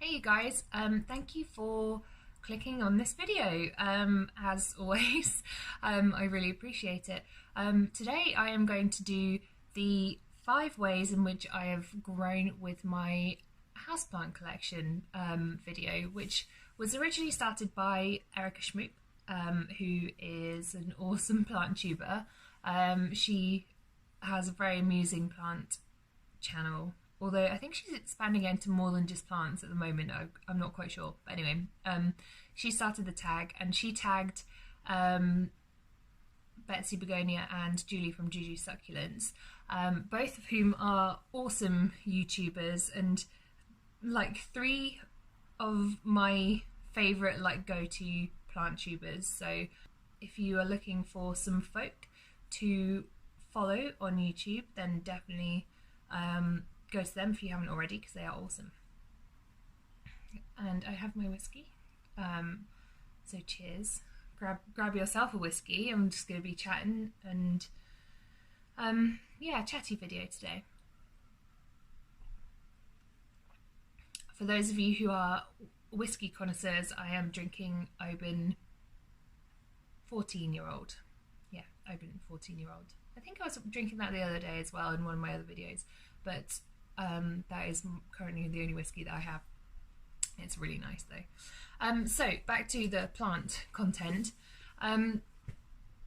Hey you guys, thank you for clicking on this video. As always, I really appreciate it. Today I am going to do the 5 ways in which I have grown with my houseplant collection video, which was originally started by Erika Shmoop, who is an awesome plant tuber. She has a very amusing plant channel, although I think she's expanding into more than just plants at the moment. I'm not quite sure, but anyway, she started the tag and she tagged Betsy, Begonia and Julie from Juju Succulents, both of whom are awesome YouTubers and like 3 of my favourite go-to plant tubers. So if you are looking for some folk to follow on YouTube, then definitely go to them if you haven't already, because they are awesome. And I have my whiskey, so cheers. Grab yourself a whiskey. I'm just going to be chatting and yeah, chatty video today. For those of you who are whiskey connoisseurs, I am drinking Oban 14-year-old. Yeah, Oban 14-year-old. I think I was drinking that the other day as well in one of my other videos, but that is currently the only whiskey that I have. It's really nice though. So back to the plant content. I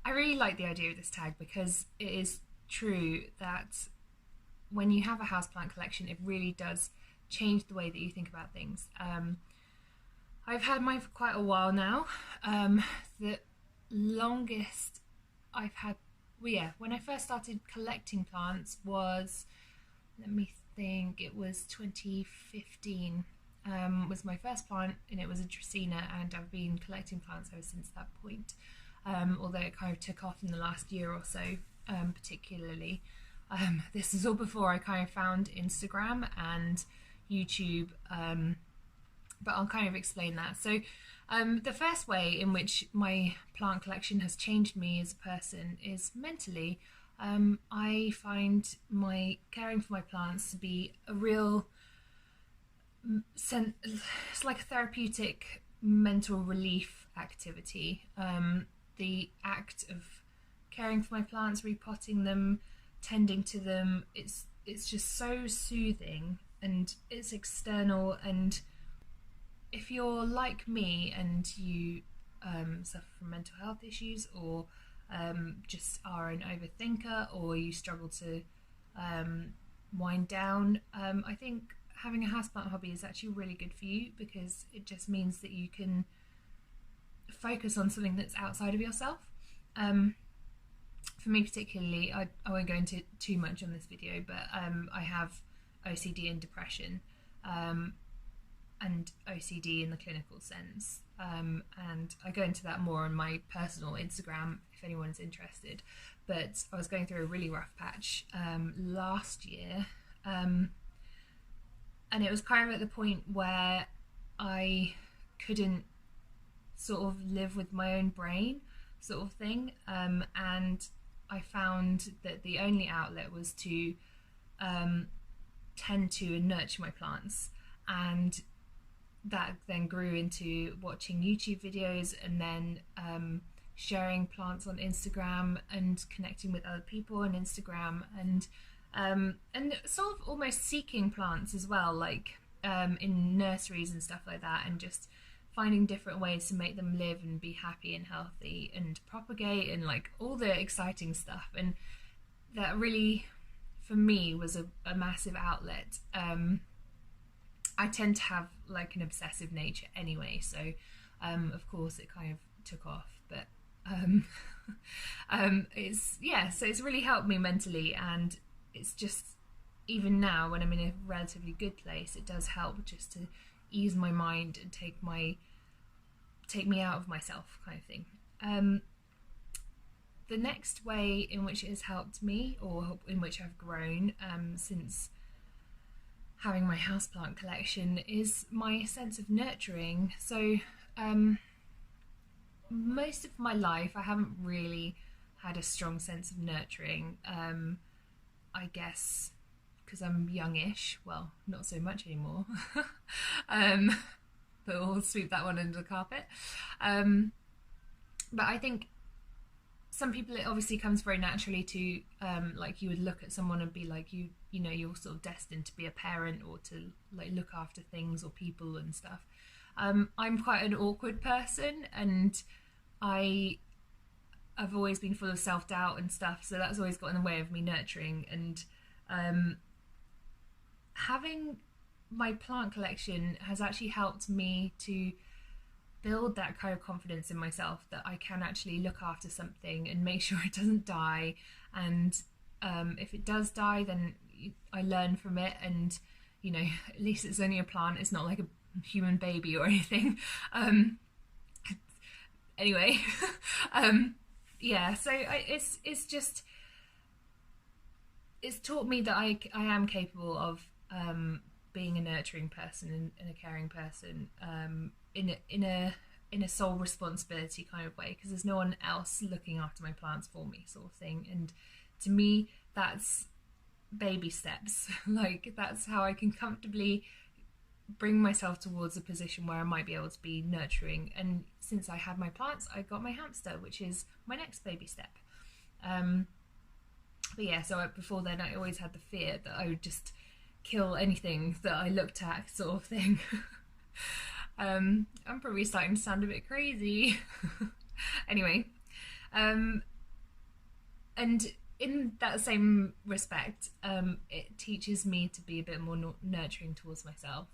really like the idea of this tag because it is true that when you have a houseplant collection, it really does change the way that you think about things. I've had mine for quite a while now. The longest I've had, well, yeah, when I first started collecting plants was, let me think, it was 2015 was my first plant, and it was a Dracaena, and I've been collecting plants ever since that point, although it kind of took off in the last year or so, particularly. This is all before I kind of found Instagram and YouTube, but I'll kind of explain that. So the first way in which my plant collection has changed me as a person is mentally. I find my caring for my plants to be a real it's like a therapeutic mental relief activity. The act of caring for my plants, repotting them, tending to them, it's just so soothing, and it's external. And if you're like me and you suffer from mental health issues, or just are an overthinker, or you struggle to wind down, I think having a houseplant hobby is actually really good for you, because it just means that you can focus on something that's outside of yourself. For me particularly, I won't go into too much on this video, but I have OCD and depression, and OCD in the clinical sense, and I go into that more on my personal Instagram if anyone's interested. But I was going through a really rough patch last year, and it was kind of at the point where I couldn't sort of live with my own brain, sort of thing, and I found that the only outlet was to tend to and nurture my plants, and that then grew into watching YouTube videos, and then sharing plants on Instagram and connecting with other people on Instagram, and sort of almost seeking plants as well, like in nurseries and stuff like that, and just finding different ways to make them live and be happy and healthy and propagate, and like all the exciting stuff. And that really, for me, was a massive outlet. I tend to have like an obsessive nature anyway, so of course it kind of took off, but so it's really helped me mentally, and it's just, even now when I'm in a relatively good place, it does help just to ease my mind and take me out of myself, kind of thing. The next way in which it has helped me, or in which I've grown since having my houseplant collection, is my sense of nurturing. So most of my life I haven't really had a strong sense of nurturing. I guess because I'm youngish. Well, not so much anymore. But we'll sweep that one under the carpet. But I think some people, it obviously comes very naturally to, like, you would look at someone and be like, you know, you're sort of destined to be a parent or to like look after things or people and stuff. I'm quite an awkward person, and I've always been full of self-doubt and stuff, so that's always got in the way of me nurturing. And having my plant collection has actually helped me to build that kind of confidence in myself that I can actually look after something and make sure it doesn't die. And if it does die, then I learn from it, and you know, at least it's only a plant, it's not like a human baby or anything. Anyway, yeah, so it's just, it's taught me that I am capable of being a nurturing person and a caring person, in a sole responsibility kind of way, because there's no one else looking after my plants for me, sort of thing. And to me, that's baby steps. Like, that's how I can comfortably bring myself towards a position where I might be able to be nurturing. And since I had my plants, I got my hamster, which is my next baby step. But yeah, so before then I always had the fear that I would just kill anything that I looked at, sort of thing. I'm probably starting to sound a bit crazy. Anyway, and in that same respect, it teaches me to be a bit more nurturing towards myself.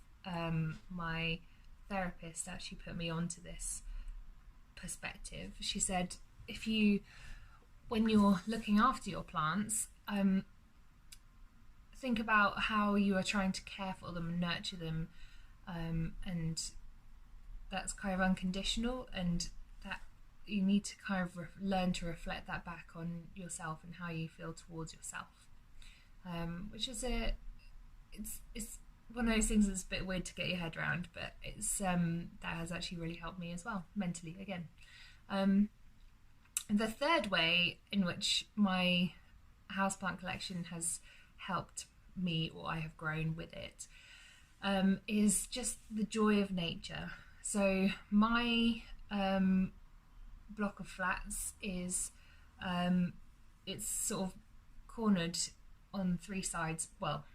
My therapist actually put me onto this perspective. She said, when you're looking after your plants, think about how you are trying to care for them and nurture them, and that's kind of unconditional, and that you need to kind of learn to reflect that back on yourself and how you feel towards yourself, which is it's one of those things that's a bit weird to get your head around, but it's that has actually really helped me as well, mentally again. The third way in which my houseplant collection has helped me, or I have grown with it, is just the joy of nature. So my block of flats is it's sort of cornered on three sides. Well,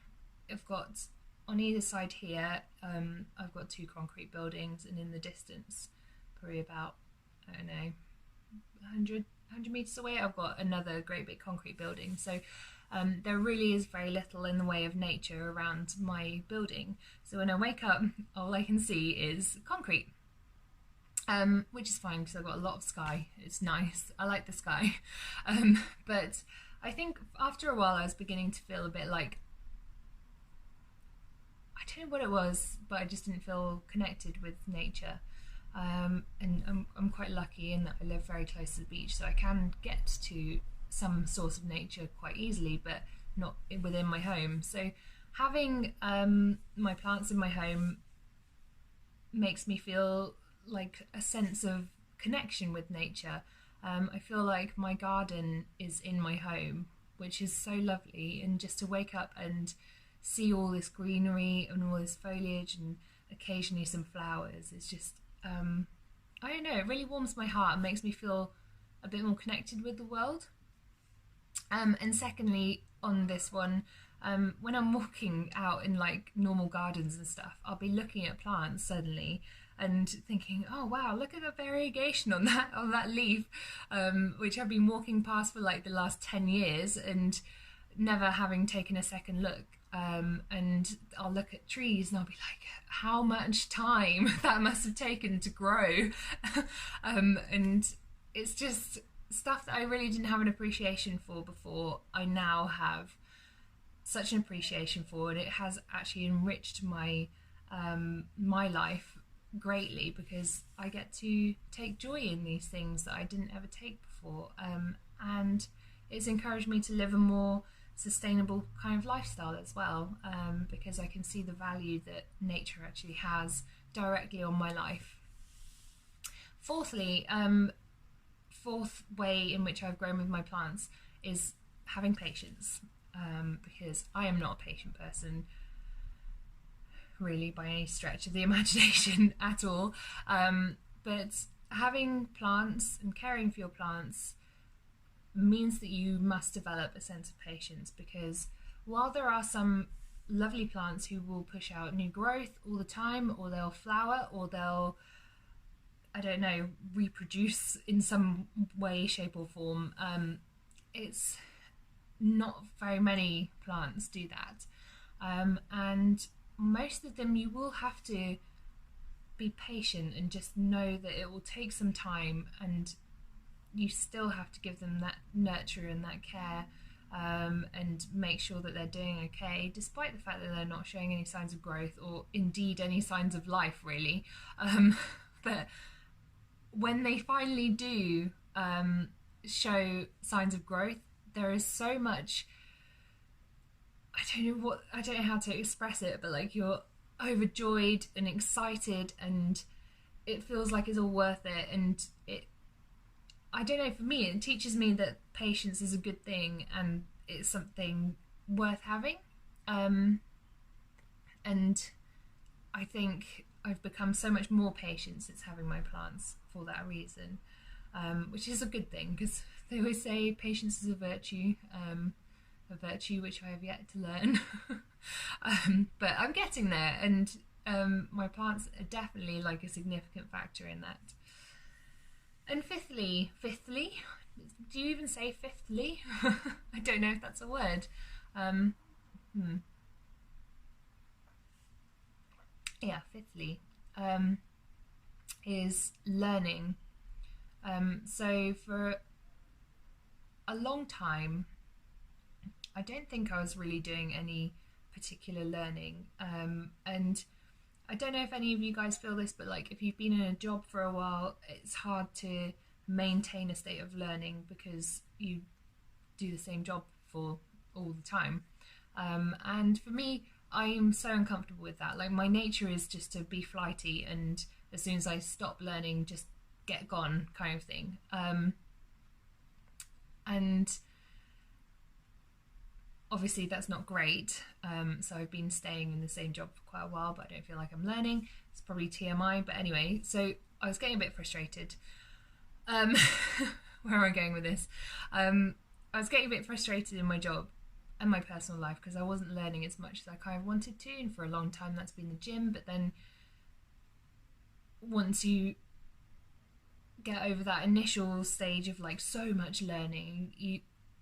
I've got on either side here, I've got two concrete buildings, and in the distance, probably about, I don't know, 100 meters away, I've got another great big concrete building. So there really is very little in the way of nature around my building. So when I wake up, all I can see is concrete, which is fine because I've got a lot of sky. It's nice. I like the sky. But I think after a while I was beginning to feel a bit like, I don't know what it was, but I just didn't feel connected with nature. And I'm quite lucky in that I live very close to the beach, so I can get to some source of nature quite easily, but not within my home. So having my plants in my home makes me feel like a sense of connection with nature. I feel like my garden is in my home, which is so lovely, and just to wake up and see all this greenery and all this foliage and occasionally some flowers, it's just I don't know, it really warms my heart and makes me feel a bit more connected with the world. And secondly, on this one, when I'm walking out in like normal gardens and stuff, I'll be looking at plants suddenly and thinking, oh wow, look at the variegation on that leaf, which I've been walking past for like the last 10 years and never having taken a second look. And I'll look at trees and I'll be like, how much time that must have taken to grow. And it's just stuff that I really didn't have an appreciation for before. I now have such an appreciation for, and it has actually enriched my my life greatly, because I get to take joy in these things that I didn't ever take before, and it's encouraged me to live a more sustainable kind of lifestyle as well, because I can see the value that nature actually has directly on my life. Fourthly, fourth way in which I've grown with my plants is having patience. because I am not a patient person, really, by any stretch of the imagination at all. But having plants and caring for your plants means that you must develop a sense of patience, because while there are some lovely plants who will push out new growth all the time, or they'll flower, or they'll, I don't know, reproduce in some way, shape or form, it's not very many plants do that, and most of them you will have to be patient and just know that it will take some time, and you still have to give them that nurture and that care, and make sure that they're doing okay, despite the fact that they're not showing any signs of growth or indeed any signs of life, really. But when they finally do show signs of growth, there is so much, I don't know how to express it, but like you're overjoyed and excited, and it feels like it's all worth it. And I don't know, for me, it teaches me that patience is a good thing and it's something worth having. And I think I've become so much more patient since having my plants for that reason, which is a good thing, because they always say patience is a virtue which I have yet to learn. But I'm getting there, and my plants are definitely like a significant factor in that. And fifthly, do you even say fifthly? I don't know if that's a word. Yeah, fifthly is learning. So for a long time, I don't think I was really doing any particular learning, and I don't know if any of you guys feel this, but like if you've been in a job for a while, it's hard to maintain a state of learning because you do the same job for all the time. And for me, I am so uncomfortable with that. Like, my nature is just to be flighty, and as soon as I stop learning, just get gone, kind of thing. And obviously that's not great, so I've been staying in the same job for quite a while, but I don't feel like I'm learning. It's probably TMI, but anyway, so I was getting a bit frustrated. Where am I going with this? I was getting a bit frustrated in my job and my personal life because I wasn't learning as much as I kind of wanted to, and for a long time that's been the gym. But then once you get over that initial stage of like so much learning,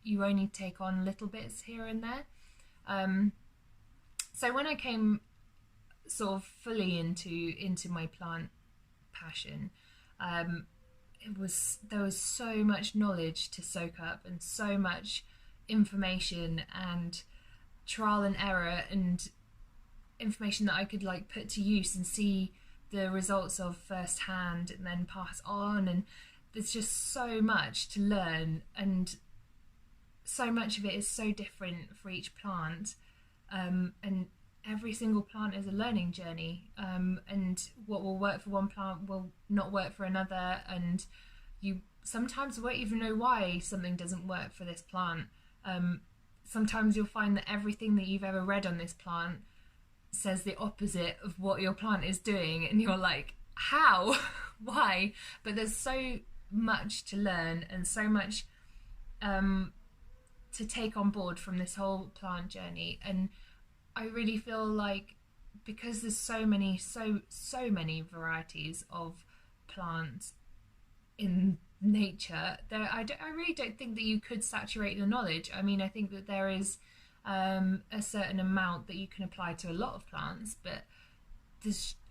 you only take on little bits here and there. So when I came sort of fully into my plant passion, there was so much knowledge to soak up, and so much information and trial and error, and information that I could like put to use and see the results of firsthand and then pass on. And there's just so much to learn, and so much of it is so different for each plant, and every single plant is a learning journey, and what will work for one plant will not work for another, and you sometimes won't even know why something doesn't work for this plant. Sometimes you'll find that everything that you've ever read on this plant says the opposite of what your plant is doing, and you're like, how? Why? But there's so much to learn, and so much to take on board from this whole plant journey. And I really feel like, because there's so many varieties of plants in nature, I really don't think that you could saturate the knowledge. I mean, I think that there is a certain amount that you can apply to a lot of plants, but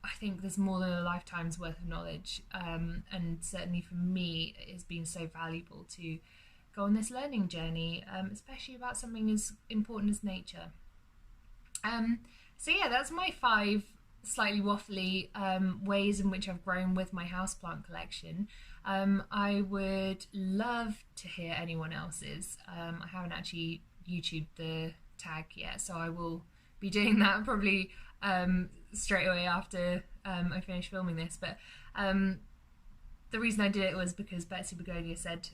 I think there's more than a lifetime's worth of knowledge, and certainly for me it has been so valuable to go on this learning journey, especially about something as important as nature. So yeah, that's my 5 slightly waffly ways in which I've grown with my houseplant collection. I would love to hear anyone else's. I haven't actually YouTubed the tag yet, so I will be doing that probably straight away after I finish filming this. But the reason I did it was because Betsy Begonia said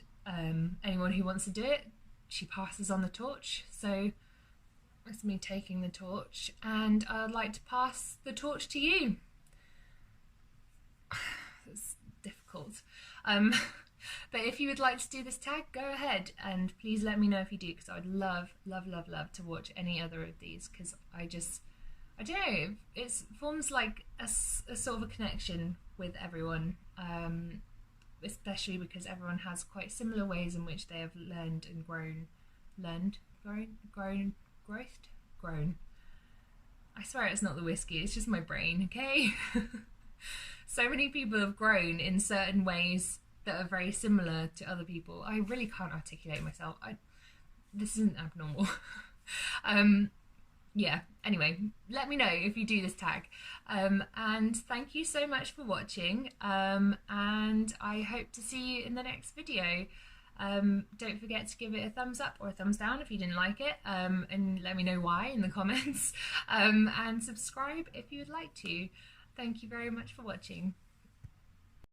anyone who wants to do it, she passes on the torch. So That's me taking the torch, and I'd like to pass the torch to you. It's difficult. But if you would like to do this tag, go ahead, and please let me know if you do, because I would love, love, love, love to watch any other of these, because I don't know, it forms like a sort of a connection with everyone, especially because everyone has quite similar ways in which they have learned and grown. I swear it's not the whiskey, it's just my brain, okay? So many people have grown in certain ways that are very similar to other people. I really can't articulate myself. This isn't abnormal. Yeah, anyway, let me know if you do this tag. And thank you so much for watching, and I hope to see you in the next video. Don't forget to give it a thumbs up or a thumbs down if you didn't like it, and let me know why in the comments, and subscribe if you would like to. Thank you very much for watching.